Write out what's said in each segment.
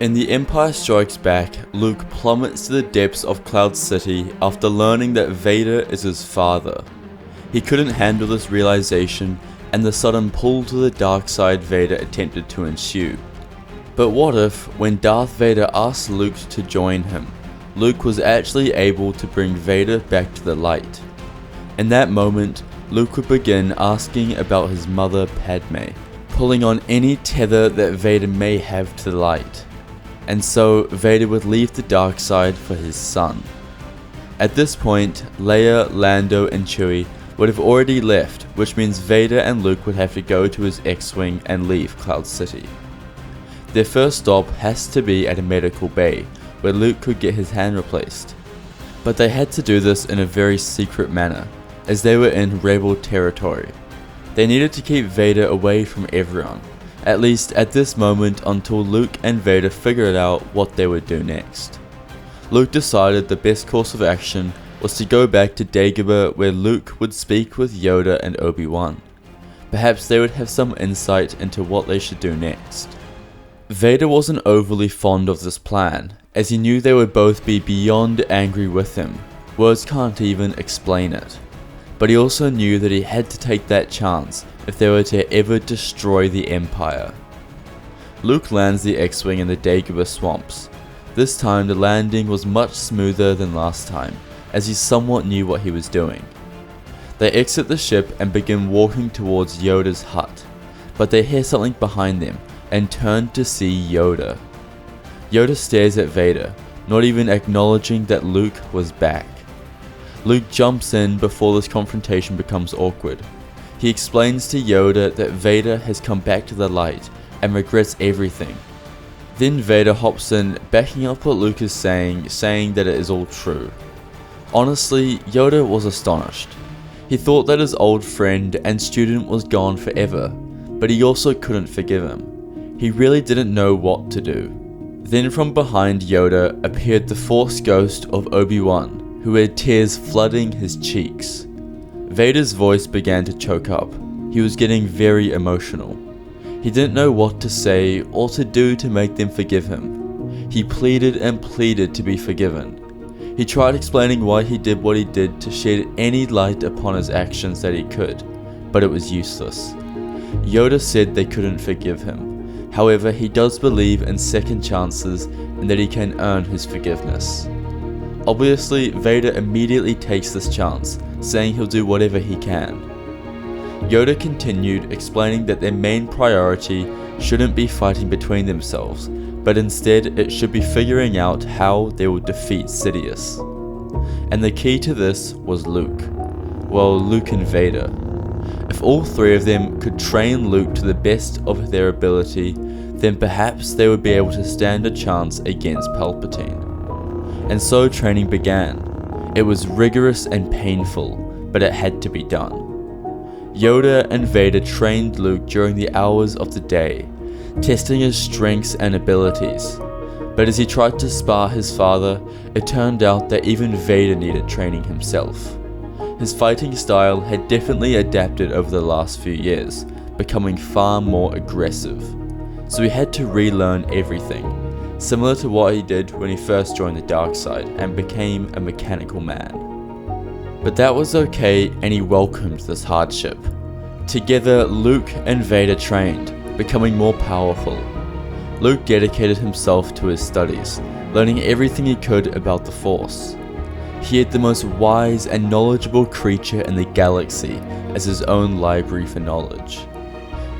In The Empire Strikes Back, Luke plummets to the depths of Cloud City after learning that Vader is his father. He couldn't handle this realization, and the sudden pull to the dark side Vader attempted to ensue. But what if, when Darth Vader asked Luke to join him, Luke was actually able to bring Vader back to the light? In that moment, Luke would begin asking about his mother Padme, pulling on any tether that Vader may have to the light. And so Vader would leave the dark side for his son. At this point, Leia, Lando and Chewie would have already left, which means Vader and Luke would have to go to his X-Wing and leave Cloud City. Their first stop has to be at a medical bay, where Luke could get his hand replaced. But they had to do this in a very secret manner, as they were in Rebel territory. They needed to keep Vader away from everyone, at least at this moment, until Luke and Vader figured out what they would do next. Luke decided the best course of action was to go back to Dagobah, where Luke would speak with Yoda and Obi-Wan. Perhaps they would have some insight into what they should do next. Vader wasn't overly fond of this plan, as he knew they would both be beyond angry with him. Words can't even explain it. But he also knew that he had to take that chance if they were to ever destroy the Empire. Luke lands the X-Wing in the Dagobah swamps. This time the landing was much smoother than last time, as he somewhat knew what he was doing. They exit the ship and begin walking towards Yoda's hut, but they hear something behind them and turn to see Yoda. Yoda stares at Vader, not even acknowledging that Luke was back. Luke jumps in before this confrontation becomes awkward. He explains to Yoda that Vader has come back to the light and regrets everything. Then Vader hops in, backing up what Luke is saying that it is all true. Honestly, Yoda was astonished. He thought that his old friend and student was gone forever, but he also couldn't forgive him. He really didn't know what to do. Then from behind Yoda appeared the Force ghost of Obi-Wan, who had tears flooding his cheeks. Vader's voice began to choke up. He was getting very emotional. He didn't know what to say or to do to make them forgive him. He pleaded and pleaded to be forgiven. He tried explaining why he did what he did to shed any light upon his actions that he could, but it was useless. Yoda said they couldn't forgive him. However, he does believe in second chances and that he can earn his forgiveness. Obviously, Vader immediately takes this chance, saying he'll do whatever he can. Yoda continued, explaining that their main priority shouldn't be fighting between themselves, but instead it should be figuring out how they will defeat Sidious. And the key to this was Luke. Well, Luke and Vader. If all three of them could train Luke to the best of their ability, then perhaps they would be able to stand a chance against Palpatine. And so training began. It was rigorous and painful, but it had to be done. Yoda and Vader trained Luke during the hours of the day, testing his strengths and abilities. But as he tried to spar his father, it turned out that even Vader needed training himself. His fighting style had definitely adapted over the last few years, becoming far more aggressive. So he had to relearn everything, similar to what he did when he first joined the dark side and became a mechanical man. But that was okay, and he welcomed this hardship. Together, Luke and Vader trained, becoming more powerful. Luke dedicated himself to his studies, learning everything he could about the Force. He had the most wise and knowledgeable creature in the galaxy as his own library for knowledge.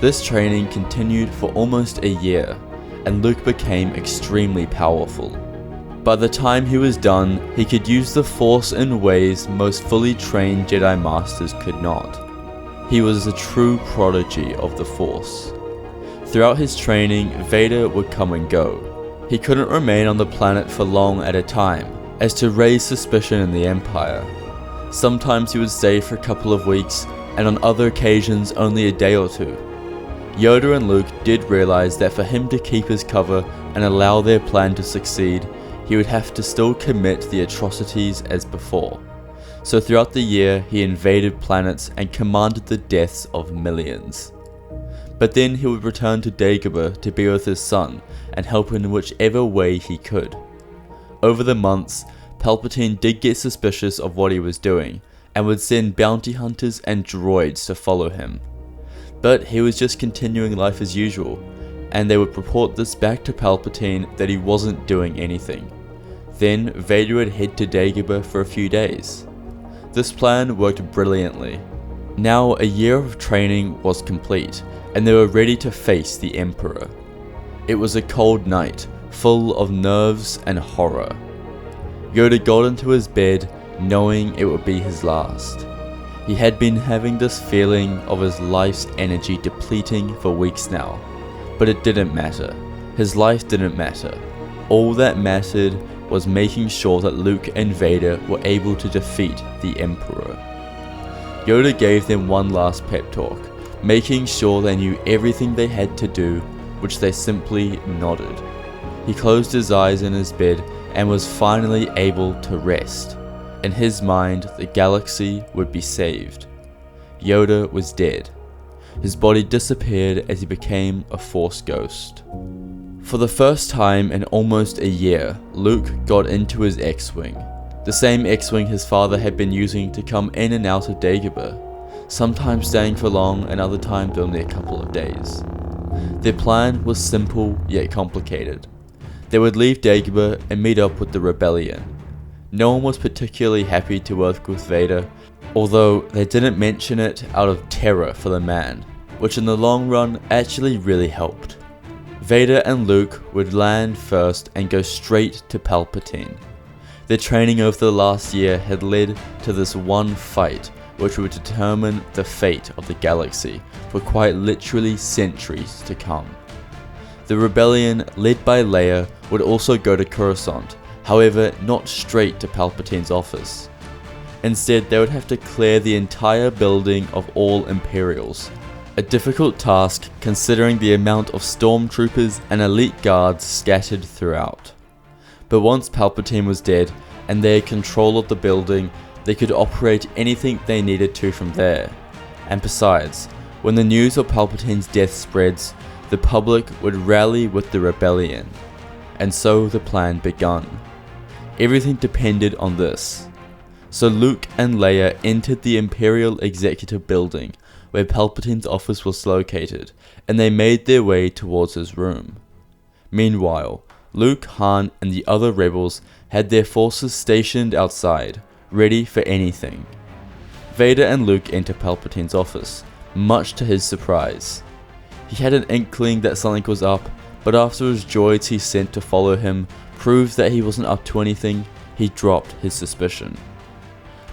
This training continued for almost a year, and Luke became extremely powerful. By the time he was done, he could use the Force in ways most fully trained Jedi Masters could not. He was a true prodigy of the Force. Throughout his training, Vader would come and go. He couldn't remain on the planet for long at a time, as to raise suspicion in the Empire. Sometimes he would stay for a couple of weeks, and on other occasions only a day or two. Yoda and Luke did realize that for him to keep his cover and allow their plan to succeed, he would have to still commit the atrocities as before. So throughout the year, he invaded planets and commanded the deaths of millions. But then he would return to Dagobah to be with his son and help in whichever way he could. Over the months, Palpatine did get suspicious of what he was doing and would send bounty hunters and droids to follow him. But he was just continuing life as usual, and they would report this back to Palpatine that he wasn't doing anything. Then Vader would head to Dagobah for a few days. This plan worked brilliantly. Now a year of training was complete, and they were ready to face the Emperor. It was a cold night, full of nerves and horror. Yoda got into his bed, knowing it would be his last. He had been having this feeling of his life's energy depleting for weeks now, but it didn't matter. His life didn't matter. All that mattered was making sure that Luke and Vader were able to defeat the Emperor. Yoda gave them one last pep talk, making sure they knew everything they had to do, which they simply nodded. He closed his eyes in his bed and was finally able to rest. In his mind, the galaxy would be saved. Yoda was dead. His body disappeared as he became a Force ghost. For the first time in almost a year, Luke got into his X-Wing. The same X-Wing his father had been using to come in and out of Dagobah, sometimes staying for long and other times only a couple of days. Their plan was simple yet complicated. They would leave Dagobah and meet up with the rebellion. No one was particularly happy to work with Vader, although they didn't mention it out of terror for the man, which in the long run actually really helped. Vader and Luke would land first and go straight to Palpatine. Their training over the last year had led to this one fight, which would determine the fate of the galaxy for quite literally centuries to come. The rebellion, led by Leia, would also go to Coruscant, however not straight to Palpatine's office. Instead, they would have to clear the entire building of all Imperials, a difficult task considering the amount of stormtroopers and elite guards scattered throughout. But once Palpatine was dead and they had control of the building, they could operate anything they needed to from there. And besides, when the news of Palpatine's death spreads, the public would rally with the rebellion. And so the plan begun. Everything depended on this. So Luke and Leia entered the Imperial Executive Building, where Palpatine's office was located, and they made their way towards his room. Meanwhile, Luke, Han, and the other rebels had their forces stationed outside, ready for anything. Vader and Luke enter Palpatine's office, much to his surprise. He had an inkling that something was up, but after his droids he sent to follow him proved that he wasn't up to anything, he dropped his suspicion.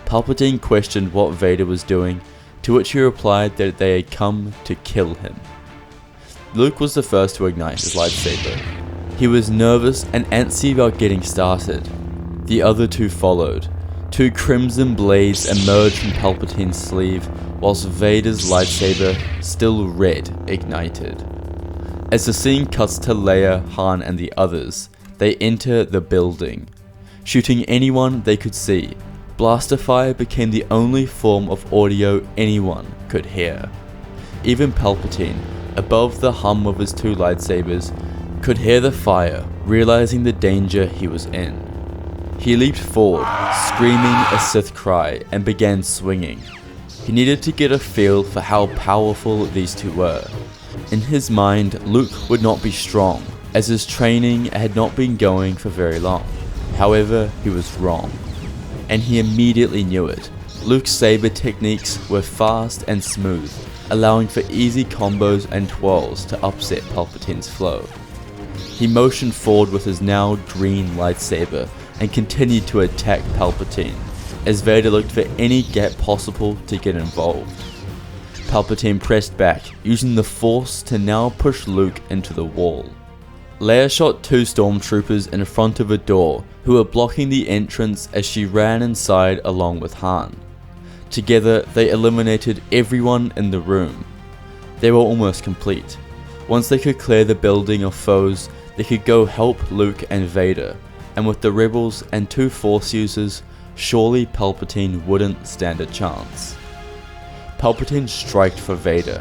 Palpatine questioned what Vader was doing, to which he replied that they had come to kill him. Luke was the first to ignite his lightsaber. He was nervous and antsy about getting started. The other two followed. Two crimson blades emerged from Palpatine's sleeve, whilst Vader's lightsaber, still red, ignited. As the scene cuts to Leia, Han, and the others, they enter the building. Shooting anyone they could see, blaster fire became the only form of audio anyone could hear. Even Palpatine, above the hum of his two lightsabers, could hear the fire, realizing the danger he was in. He leaped forward, screaming a Sith cry, and began swinging. He needed to get a feel for how powerful these two were. In his mind, Luke would not be strong, as his training had not been going for very long. However, he was wrong. And he immediately knew it. Luke's saber techniques were fast and smooth, allowing for easy combos and twirls to upset Palpatine's flow. He motioned forward with his now green lightsaber and continued to attack Palpatine, as Vader looked for any gap possible to get involved. Palpatine pressed back, using the Force to now push Luke into the wall. Leia shot two stormtroopers in front of a door who were blocking the entrance as she ran inside along with Han. Together, they eliminated everyone in the room. They were almost complete. Once they could clear the building of foes, they could go help Luke and Vader, and with the rebels and two Force users, surely Palpatine wouldn't stand a chance. Palpatine striked for Vader.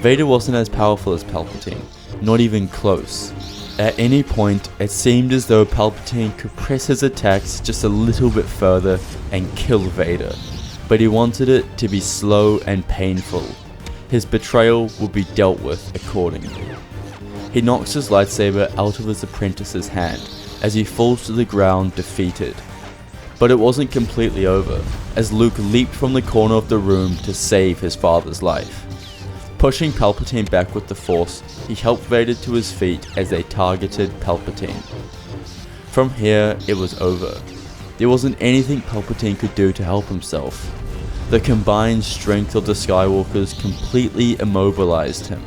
Vader wasn't as powerful as Palpatine, not even close. At any point, it seemed as though Palpatine could press his attacks just a little bit further and kill Vader, but he wanted it to be slow and painful. His betrayal would be dealt with accordingly. He knocks his lightsaber out of his apprentice's hand as he falls to the ground defeated. But it wasn't completely over, as Luke leaped from the corner of the room to save his father's life. Pushing Palpatine back with the Force, he helped Vader to his feet as they targeted Palpatine. From here, it was over. There wasn't anything Palpatine could do to help himself. The combined strength of the Skywalkers completely immobilized him.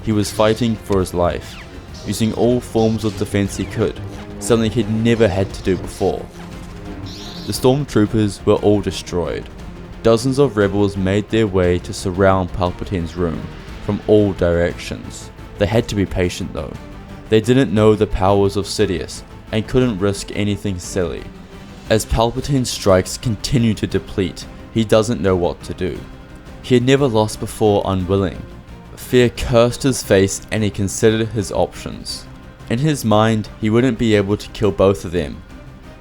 He was fighting for his life, using all forms of defense he could, something he'd never had to do before. The stormtroopers were all destroyed. Dozens of rebels made their way to surround Palpatine's room from all directions. They had to be patient though. They didn't know the powers of Sidious and couldn't risk anything silly. As Palpatine's strikes continue to deplete, he doesn't know what to do. He had never lost before unwilling. Fear cursed his face and he considered his options. In his mind, he wouldn't be able to kill both of them.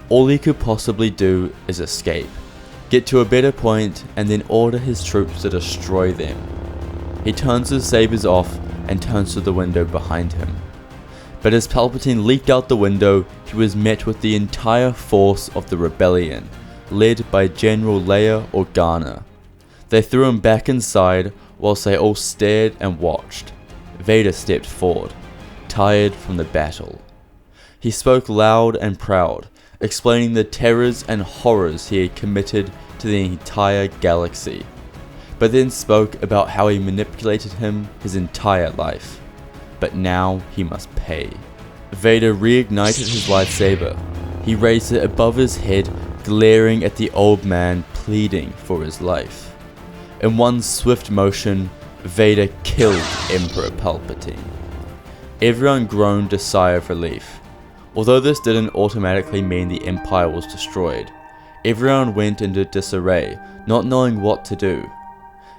All he could possibly do is escape, get to a better point, and then order his troops to destroy them. He turns his sabers off and turns to the window behind him. But as Palpatine leaped out the window, he was met with the entire force of the rebellion, led by General Leia Organa. They threw him back inside whilst they all stared and watched. Vader stepped forward, tired from the battle. He spoke loud and proud, explaining the terrors and horrors he had committed to the entire galaxy, but then spoke about how he manipulated him his entire life. But now he must pay. Vader reignited his lightsaber. He raised it above his head, glaring at the old man, pleading for his life. In one swift motion, Vader killed Emperor Palpatine. Everyone groaned a sigh of relief. Although this didn't automatically mean the Empire was destroyed, everyone went into disarray, not knowing what to do,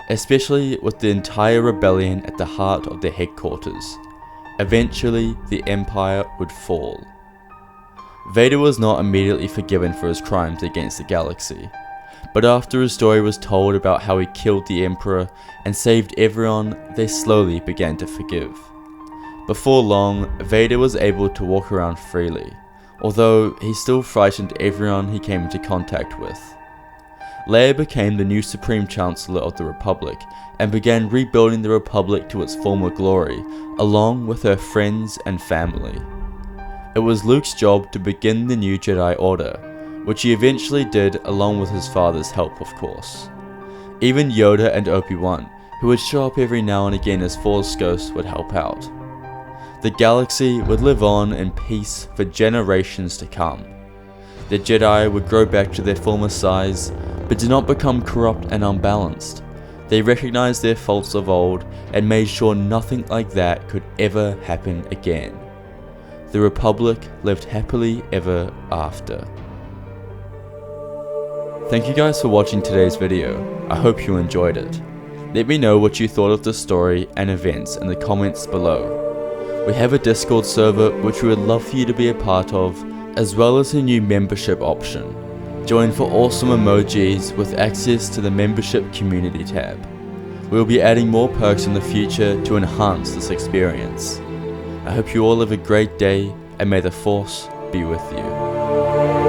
especially with the entire rebellion at the heart of their headquarters. Eventually, the Empire would fall. Vader was not immediately forgiven for his crimes against the galaxy, but after his story was told about how he killed the Emperor and saved everyone, they slowly began to forgive. Before long, Vader was able to walk around freely, although he still frightened everyone he came into contact with. Leia became the new Supreme Chancellor of the Republic and began rebuilding the Republic to its former glory, along with her friends and family. It was Luke's job to begin the new Jedi Order, which he eventually did along with his father's help, of course. Even Yoda and Obi-Wan, who would show up every now and again as Force ghosts, would help out. The galaxy would live on in peace for generations to come. The Jedi would grow back to their former size, but did not become corrupt and unbalanced. They recognized their faults of old and made sure nothing like that could ever happen again. The Republic lived happily ever after. Thank you guys for watching today's video. I hope you enjoyed it. Let me know what you thought of the story and events in the comments below. We have a Discord server which we would love for you to be a part of, as well as a new membership option. Join for awesome emojis with access to the membership community tab. We will be adding more perks in the future to enhance this experience. I hope you all have a great day and may the Force be with you.